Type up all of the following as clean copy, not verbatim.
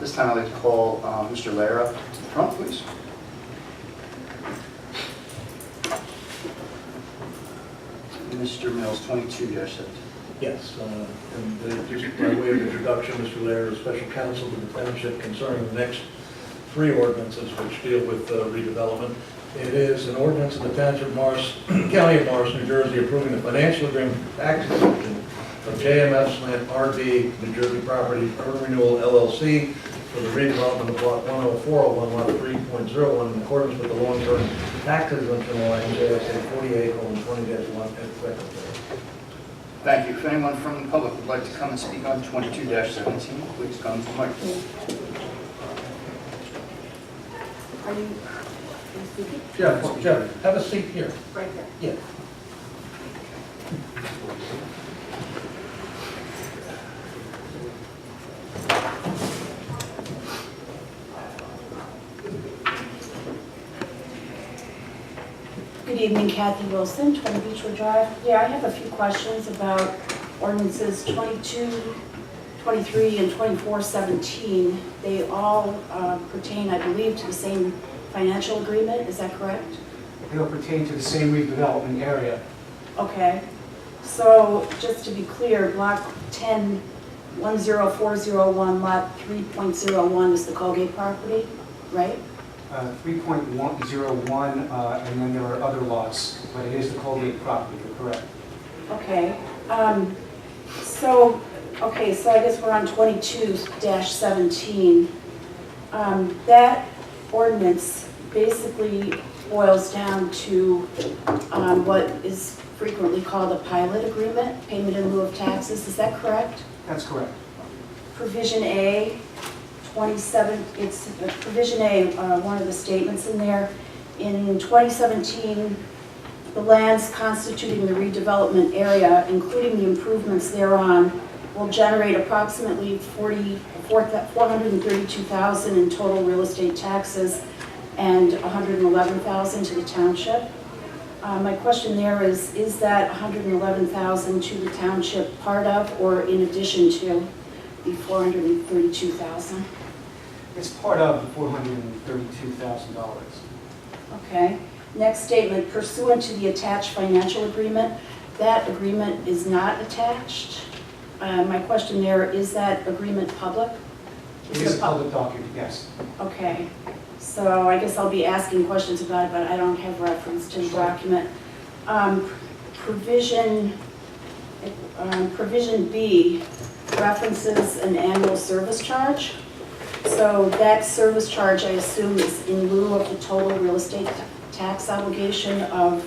This time I'd like to call Mr. Lara to the front, please. Mr. Mills, 22-17. Yes, and just by way of introduction, Mr. Lair is special counsel to the township concerning the next three ordinances which deal with redevelopment. It is an ordinance of the Township of Morris, County of Morris, New Jersey, approving the financial agreement for tax exemption of JMF/RB New Jersey Property Urban Renewal LLC for the redevelopment of Block 10401, Lot 3.01 in accordance with the long-term tax exemption law NJSA 48:20-1 et cetera. Thank you. If anyone from the public would like to come and speak on 22-17, please come to the microphone. Are you speaking? Jeff, have a seat here. Right there. Yeah. Good evening, Kathy Wilson, 20 Beechwood Drive. Yeah, I have a few questions about ordinances 22, 23, and 24-17. They all pertain, I believe, to the same financial agreement. Is that correct? They'll pertain to the same redevelopment area. Okay. So just to be clear, block 10-10401, lot 3.01 is the Colgate property, right? 3.101, and then there are other lots, but it is the Colgate property, you're correct. Okay. So I guess we're on 22-17. That ordinance basically boils down to what is frequently called a pilot agreement, payment in lieu of taxes. Is that correct? That's correct. Provision A, 27, it's Provision A, one of the statements in there. In 2017, the lands constituting the redevelopment area, including the improvements thereon, will generate approximately $432,000 in total real estate taxes and $111,000 to the township. My question there is that $111,000 to the township part of or in addition to the $432,000? It's part of the $432,000. Okay. Next statement, pursuant to the attached financial agreement, that agreement is not attached. My question there, is that agreement public? It is a public document, yes. Okay. So I guess I'll be asking questions about it, but I don't have reference to the document. Provision B references an annual service charge. So that service charge, I assume, is in lieu of the total real estate tax obligation of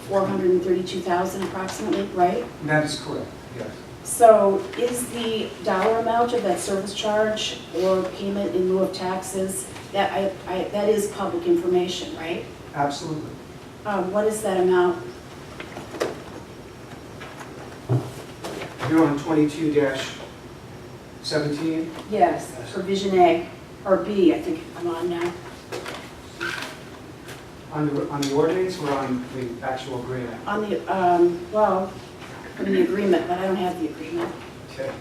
$432,000 approximately, right? That is correct, yes. So is the dollar amount of that service charge or payment in lieu of taxes, that is public information, right? Absolutely. What is that amount? You're on 22-17? Yes, provision A, or B, I think I'm on now. On the ordinance or on the actual agreement? On the, well, on the agreement, but I don't have the agreement. Okay.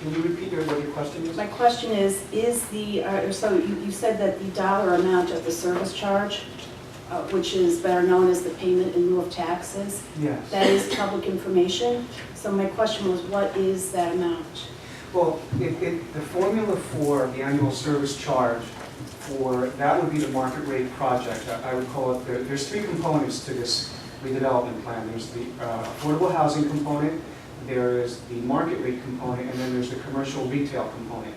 Can you repeat what your question is? My question is the, so you said that the dollar amount of the service charge, which is better known as the payment in lieu of taxes, Yes. that is public information. So my question was, what is that amount? Well, the formula for the annual service charge that would be the market rate project. I would call it, there's three components to this redevelopment plan. There's the affordable housing component, there is the market rate component, and then there's the commercial retail component.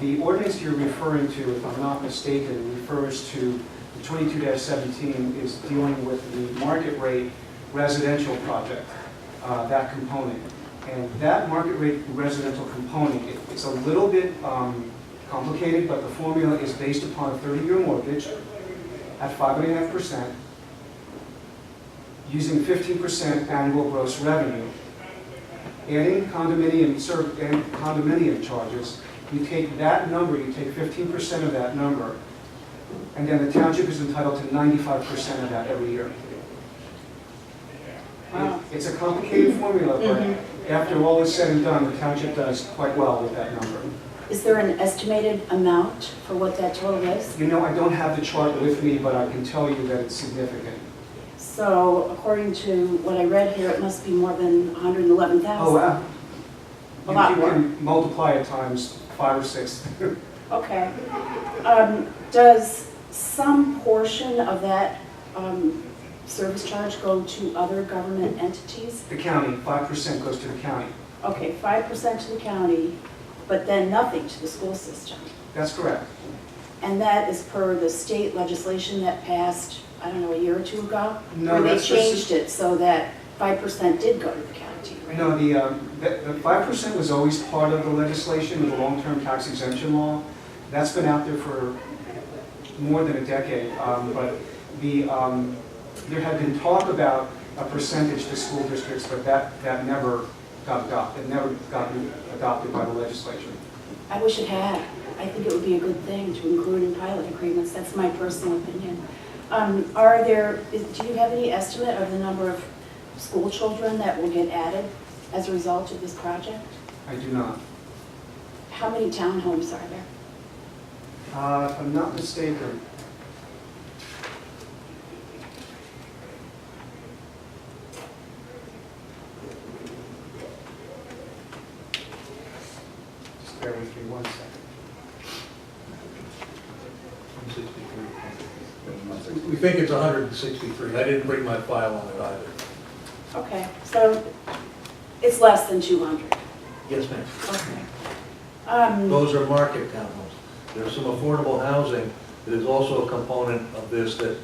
The ordinance you're referring to, if I'm not mistaken, refers to the 22-17 is dealing with the market rate residential project, that component. And that market rate residential component, it's a little bit complicated, but the formula is based upon a 30-year mortgage at 5.5%, using 15% annual gross revenue. Adding condominium charges, you take that number, you take 15% of that number, and then the township is entitled to 95% of that every year. Wow. It's a complicated formula, but after all is said and done, the township does quite well with that number. Is there an estimated amount for what that total is? You know, I don't have the chart with me, but I can tell you that it's significant. So according to what I read here, it must be more than 111,000. Oh, wow. A lot You more. can multiply it times 5 or 6. Okay. Does some portion of that service charge go to other government entities? The county, 5% goes to the county. Okay, 5% to the county, but then nothing to the school system. That's correct. And that is per the state legislation that passed, I don't know, a year or two ago? No, Where they that's just- changed it so that 5% did go to the county, right? No, the 5% was always part of the legislation, of the long-term tax exemption law. That's been out there for more than a decade, but there had been talk about a percentage to school districts, but that never got adopted. It never got adopted by the legislature. I wish it had. I think it would be a good thing to include in pilot agreements. That's my personal opinion. Do you have any estimate of the number of school children that will get added as a result of this project? I do not. How many townhomes are there? If I'm not mistaken, just bear with me 1 second. 163. We think it's 163. I didn't bring my file on it either. Okay, so it's less than 200. Yes, ma'am. Okay. Those are market townhomes. There's some affordable housing that is also a component of this that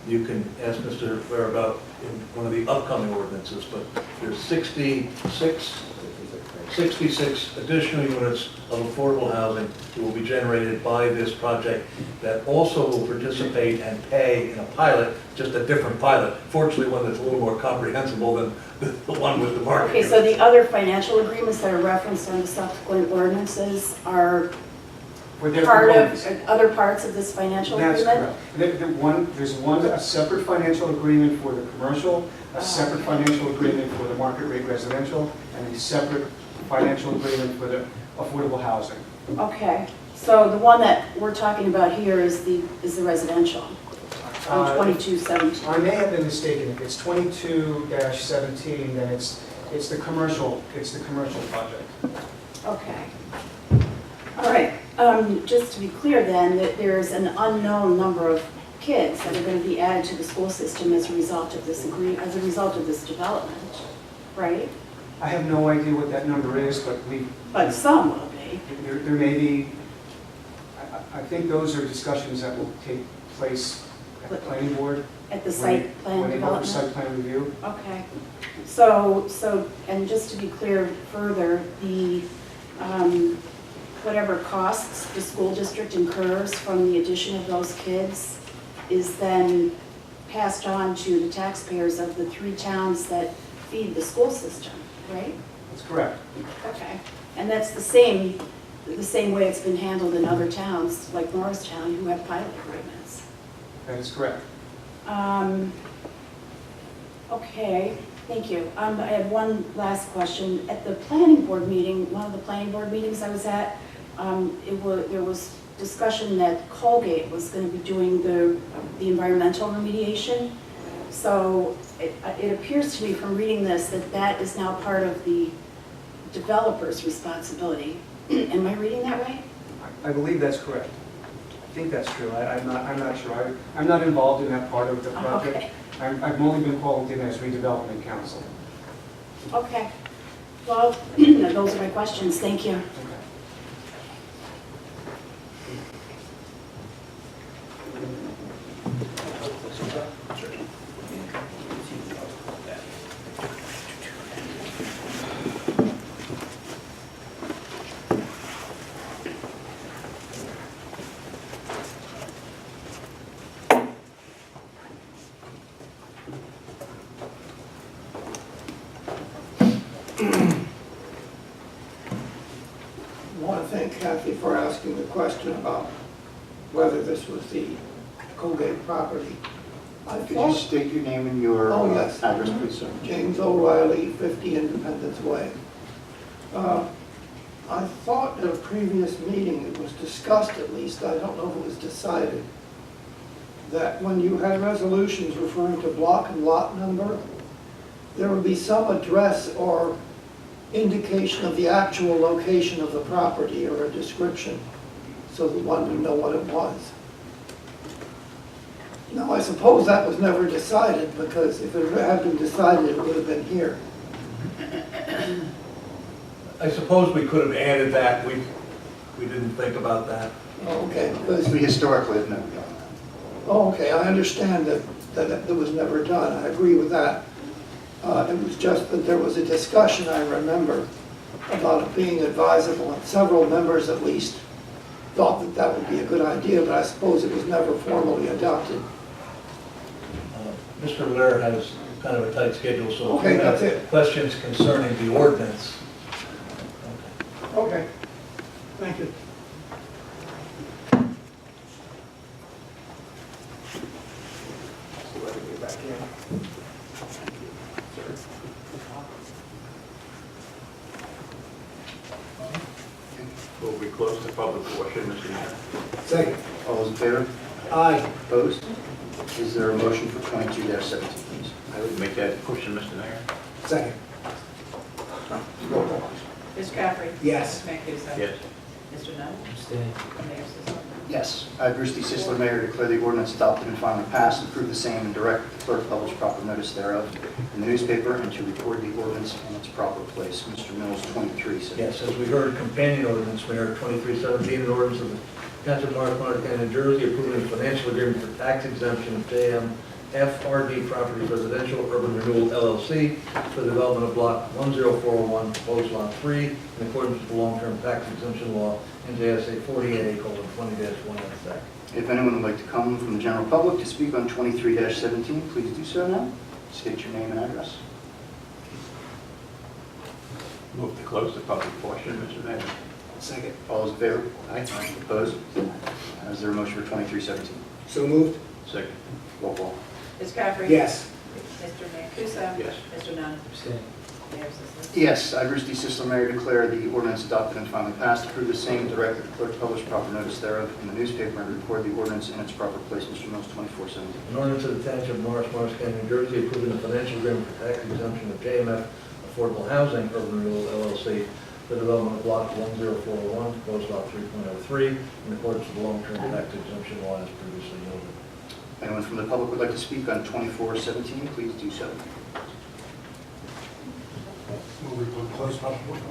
you can ask Mr. Fair about in one of the upcoming ordinances, but there's 66 additional units of affordable housing that will be generated by this project that also will participate and pay in a pilot, just a different pilot, fortunately one that's a little more comprehensible than the one with the market. Okay, so the other financial agreements that are referenced on the subsequent ordinances are Were there part components? of, other parts of this financial That's agreement? correct. There's a separate financial agreement for the commercial, a separate financial agreement for the market rate residential, and a separate financial agreement for the affordable housing. Okay, so the one that we're talking about here is the residential, on 2217. I may have been mistaken. If it's 22-17, then it's the commercial project. Okay. All right, just to be clear then, that there's an unknown number of kids that are going to be added to the school system as a result of this development, right? I have no idea what that number is, but But some will be. there may be, I think those are discussions that will take place at the planning board. At the site plan When they go for development? site plan review. Okay. So, and just to be clear further, the, whatever costs the school district incurs from the addition of those kids is then passed on to the taxpayers of the 3 towns that feed the school system, right? That's correct. Okay. And that's the same way it's been handled in other towns, like Norristown, who have pilot agreements. That is correct. Okay, thank you. I have one last question. At the planning board meeting, one of the planning board meetings I was at, there was discussion that Colgate was going to be doing the environmental remediation. So it appears to me from reading this that that is now part of the developer's responsibility. Am I reading that right? I believe that's correct. I think that's true. I'm not sure. I'm not involved in that part of the project. Okay. I've only been called in as redevelopment counsel. Okay. Well, those are my questions. Thank you. I want to thank Kathy for asking the question about whether this was the Colgate property. I Could you thought state your name and your Oh, yes. address, please, sir? James O'Reilly, 50 Independence Way. I thought at a previous meeting, it was discussed at least, I don't know if it was decided, that when you had resolutions referring to block and lot number, there would be some address or indication of the actual location of the property or a description, so that one would know what it was. Now, I suppose that was never decided, because if it had been decided, it would have been here. I suppose we could have added that, we didn't think about that. Okay, because, We historically have never done that. oh, okay, I understand that it was never done, I agree with that. It was just that there was a discussion, I remember, about it being advisable, and several members at least thought that that would be a good idea, but I suppose it was never formally adopted. Mr. Lair has kind of a tight schedule, so if Okay, you have that's it. questions concerning the ordinance. Okay, thank you. So let me get back in. Will we close the public portion, Mr. Mayor? Second. All those in favor? Aye. Opposed? Is there a motion for 22-17, please? I would make that motion, Mr. Mayor. Second. Roll call. Ms. Crabtree. Yes. Ms. Mancuso. Yes. Mr. Nunn. Abstain. And Mayor Sisson. Yes. I, Bruce D. Sisler, Mayor, declare the ordinance adopted and finally passed, and approve the same, and direct the clerk to publish proper notice thereof in the newspaper and to record the ordinance in its proper place. Mr. Mills, 23. Yes, as we heard, companion ordinance, Mayor, 2317, an ordinance of the Township of Morris, Monroe County, New Jersey, approving a financial agreement for tax exemption of JMFRD Properties Residential Urban Renewal LLC for the development of block 10401, proposed lot 3, in accordance with the long-term tax exemption law, NJSA 48:20-1 sec. If anyone would like to come from the general public to speak on 23-17, please do so now. State your name and address. Move to close the public portion, Mr. Mayor. Second. All those in favor? Aye. Opposed? Is there a motion for 23-17? So moved? Second. Roll call. Ms. Crabtree. Yes. Mr. Mancuso. Yes. Mr. Nunn. Abstain. Mayor Sisson. Yes, I, Bruce D. Sisler, Mayor, declare the ordinance adopted and finally passed, approve the same, direct the clerk to publish proper notice thereof in the newspaper and record the ordinance in its proper place. Mr. Mills, 24-17. An ordinance of the Township of Morris, Morris County, New Jersey, approving the financial agreement for tax exemption of JMF Affordable Housing Urban Renewal LLC for the development of block 10401, proposed lot 3.03, in accordance with the long-term tax exemption law as previously noted. Anyone from the public would like to speak on 24-17, please do so. Move to close public portion.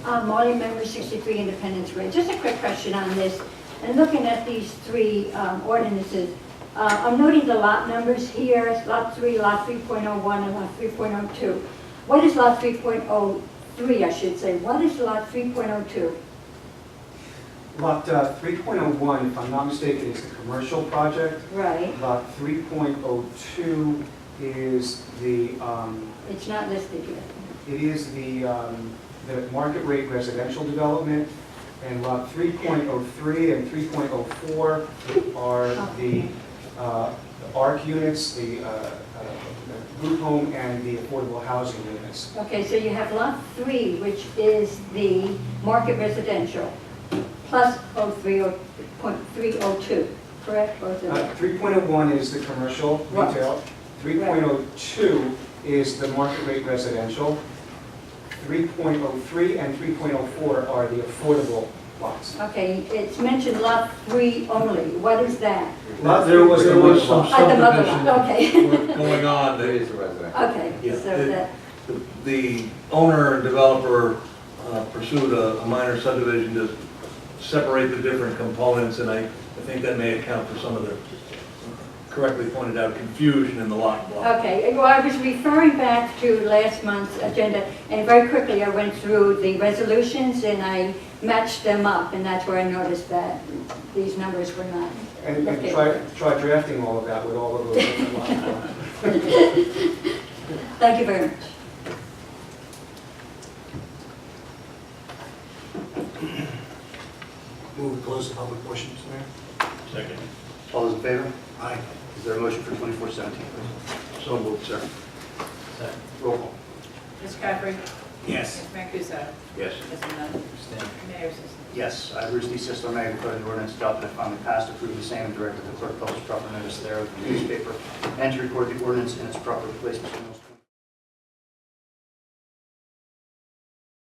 Marley, member 63 Independence Way. Just a quick question on this. And looking at these three ordinances, I'm noting the lot numbers here, lot 3, lot 3.01, and lot 3.02. What is lot 3.03, I should say? What is lot 3.02? Lot 3.01, if I'm not mistaken, is the commercial project. Right, Lot 3.02 is the, it's not listed here. it is the market rate residential development, and lot 3.03 and 3.04 are the ARC units, the group home and the affordable housing units. Okay, so you have lot 3, which is the market residential, plus 3.02, correct? Both of them. 3.01 is the commercial Right. retail. 3.02 is the market rate residential. 3.03 and 3.04 are the affordable lots. Okay, it's mentioned lot 3 only. What is that? There was some At the mother subdivision lot, okay. work going on. that- Okay, Yeah, so it- that, The owner and developer pursued a minor subdivision to separate the different components, and I think that may account for some of the, correctly pointed out, confusion in the lot block. okay. Well, I was referring back to last month's agenda, and very quickly I went through the resolutions and I matched them up, and that's where I noticed that these numbers were not. And Okay. try drafting all of that with all of those different lots. Thank you very much. Move to close the public portion, Mr. Mayor. Second. All those in favor? Aye. Is there a motion for 2417, please? So moved, sir. Second. Roll call. Mr. Caffrey? Yes. Mr. Mancuso? Yes. Mr. Menon? Mayor Sisson? Yes, I, Bruce D. Sisler, Mayor, declare the ordinance adopted and finally passed, approve the same, and direct that the clerk publish proper notice thereof in the newspaper, and to record the ordinance in its proper place. Mr. Mills.